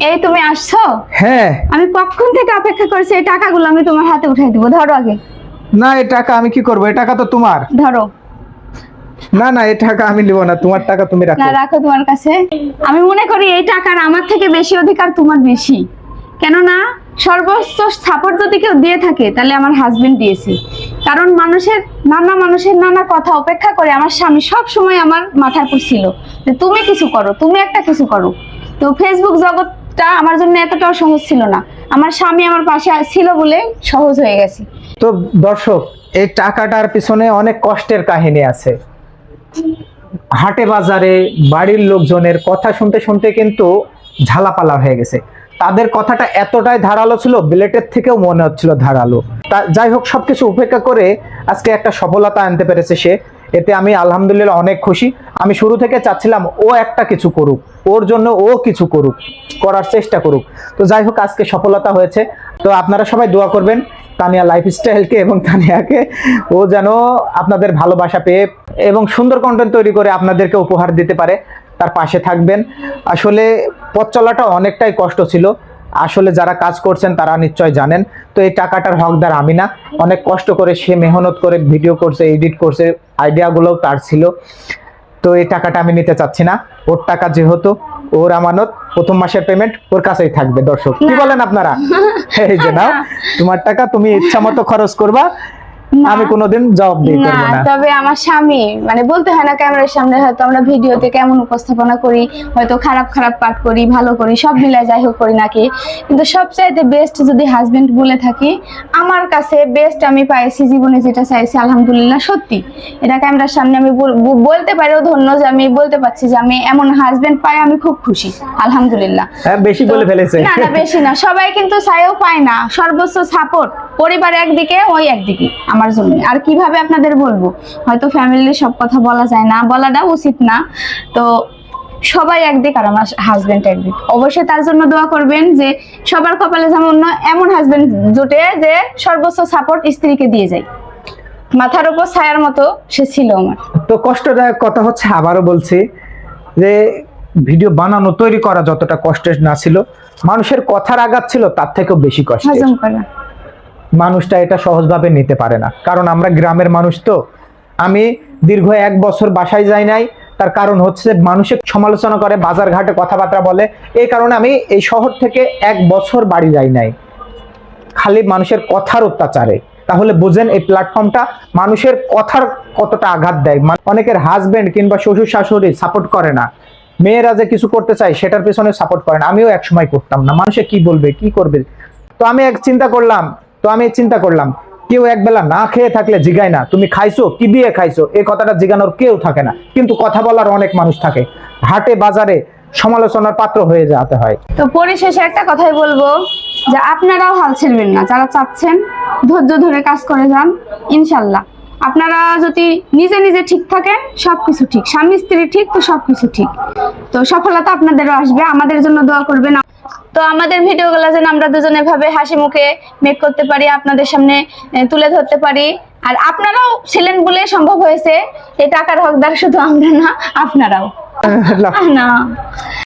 এই তুমি আসছো? হ্যাঁ। আমি কখন থেকে অপেক্ষা করছি, এই টাকাগুলো আমি তোমার হাতে উঠাই দিব। ধরো আগে। না, এই টাকা আমি কি করব? এই টাকা তো তোমার। ধরো। না না, এই টাকা আমি নিব না, তোমার টাকা তুমি রাখো। না, রাখো তোমার কাছে। আমি মনে করি এই টাকার আমার থেকে বেশি অধিকার তোমার বেশি। কেননা সর্বোচ্চ সাপোর্ট যদি কেউ দিয়ে থাকে তাহলে আমার হাজবেন্ড দিয়েছে। কারণ মানুষের নানা কথা উপেক্ষা করে আমার স্বামী সব সময় আমার মাথার উপর ছিল যে তুমি কিছু করো, তুমি একটা কিছু করো। তো ফেসবুক জগৎটা আমার জন্য এতটাও সহজ ছিল না, আমার স্বামী আমার পাশে ছিল বলে সহজ হয়ে গেছে। তো দর্শক, এই টাকাটার পিছনে অনেক কষ্টের কাহিনী আছে। হাটে বাজারে বাড়ির লোকজনের কথা শুনতে শুনতে কিন্তু ঝালাপালা হয়ে গেছে। তাদের কথাটা এতটাই ধারালো ছিল, ব্লেডের থেকেও মনে হচ্ছিল ধারালো। যাই হোক, সবকিছু উপেক্ষা করে আজকে একটা সফলতা আনতে পেরেছে সে। এতে আমি আলহামদুলিল্লাহ অনেক খুশি। আমি শুরু থেকে চাচ্ছিলাম ও একটা কিছু করুক, ওর জন্য ও কিছু করুক, করার চেষ্টা করুক। তো যাই হোক, আজকে সফলতা হয়েছে। তো আপনারা সবাই দোয়া করবেন তানিয়া লাইফস্টাইলকে এবং তানিয়াকে, ও যেন আপনাদের ভালোবাসা পেয়ে এবং সুন্দর কন্টেন্ট তৈরি করে আপনাদেরকে উপহার দিতে পারে। তার পাশে থাকবেন। আসলে পথ চলাটা অনেকটাই কষ্ট ছিল, আসলে যারা কাজ করছেন তারা নিশ্চয় জানেন। তো এই টাকাটার হকদার আমি না, অনেক কষ্ট করে সে মেহনত করে ভিডিও করছে, এডিট করছে, আইডিয়াগুলোও তার ছিল। তো এই টাকাটা আমি নিতে চাচ্ছি না, ওর টাকা যেহেতু, ওর আমানত, প্রথম মাসের পেমেন্ট ওর কাছেই থাকবে। দর্শক কি বলেন আপনারা? এই যে নাও তোমার টাকা, তুমি ইচ্ছা মতো খরচ করবা, আমি কোনোদিন জবাবদিহি করব না। তবে আমার স্বামী মানে বলতে হয় না, ক্যামেরার সামনে হয়তো আমরা ভিডিওতে কেমন উপস্থাপনা করি, হয়তো খারাপ পার্ট করি, ভালো করি, সব মিলাই যাই হোক করি নাকি, কিন্তু সবচাইতে বেস্ট যদি হাজবেন্ড বলে থাকি, আমার কাছে বেস্ট আমি পাইছি জীবনে, যেটা চাইছি আলহামদুলিল্লাহ সত্যি। এটা ক্যামেরার সামনে আমি বলতে পারিও ধন্য যে আমি বলতে পারছি যে আমি এমন হাজবেন্ড পাই, আমি খুব খুশি আলহামদুলিল্লাহ। বেশি বলে ফেলেছে। না না, বেশি না, সবাই কিন্তু চাইও পায় না সর্বোচ্চ সাপোর্ট। পরিবার একদিকে, ওই একদিকে আমার জন্য। আর কিভাবে আপনাদের বলবো, হয়তো ফ্যামিলির সব কথা বলা যায় না, বলাটা উচিত না। তো সবাই একদিক আর আমার হাজবেন্ড একদিক। অবশ্যই তার জন্য দোয়া করবেন যে সবার কপালে যেমন এমন হাজবেন্ড জোটে যে সর্বোচ্চ সাপোর্ট স্ত্রীকে দিয়ে যায়। মাথার উপর ছায়ার মতো সে ছিল আমার। তো কষ্টদায়ক কথা হচ্ছে, আবারও বলছি যে ভিডিও বানানো, তৈরি করা যতটা কষ্টের না ছিল, মানুষের কথার আঘাত ছিল তার থেকেও বেশি কষ্টের। হজম করা মানুষটা এটা সহজভাবে নিতে পারে না, কারণ আমরা গ্রামের মানুষ। তো আমি দীর্ঘ 1 বছর বাসায় যাই নাই, তার কারণ হচ্ছে মানুষের সমালোচনা করে, বাজার ঘাটে কথাবার্তা বলে, এই কারণে আমি এই শহর থেকে 1 বছর বাড়ি যাই নাই, খালি মানুষের কথার অত্যাচারে। তাহলে বুঝেন এই প্ল্যাটফর্মটা মানুষের কথার কতটা আঘাত দেয়। অনেকের হাজবেন্ড কিংবা শ্বশুর শাশুড়ি সাপোর্ট করে না, মেয়েরা যে কিছু করতে চায় সেটার পিছনে সাপোর্ট করে না। আমিও একসময় করতাম না, মানুষে কি বলবে, কি করবে। তো আমি চিন্তা করলাম কেউ একবেলা না খেয়ে থাকলে জিগায় না তুমি খাইছো, কি দিয়ে খাইছো, এই কথাটা জিগানোর কেউ থাকে না, কিন্তু কথা বলার অনেক মানুষ থাকে। হাটে বাজারে সমালোচনার পাত্র হয়ে যেতে হয়। তো পরিশেষে একটা কথাই বলবো যে আপনারাও হাল ছেড়বেন না, যারা চাচ্ছেন ধৈর্য ধরে কাজ করে যান। ইনশাল্লাহ আপনারা যদি নিজে নিজে ঠিক থাকেন, সবকিছু ঠিক, স্বামী স্ত্রী ঠিক, তো সবকিছু ঠিক। তো সফলতা আপনাদেরও আসবে, আমাদের জন্য দোয়া করবেন। তো আমাদের ভিডিওগুলো যেন আমরা দুজনে ভাবে হাসি মুখে মেক করতে পারি, আপনাদের সামনে তুলে ধরতে পারি। আর আপনারাও ছিলেন বলে সম্ভব হয়েছে। এই টাকার হকদার শুধু আমরা না, আপনারাও না।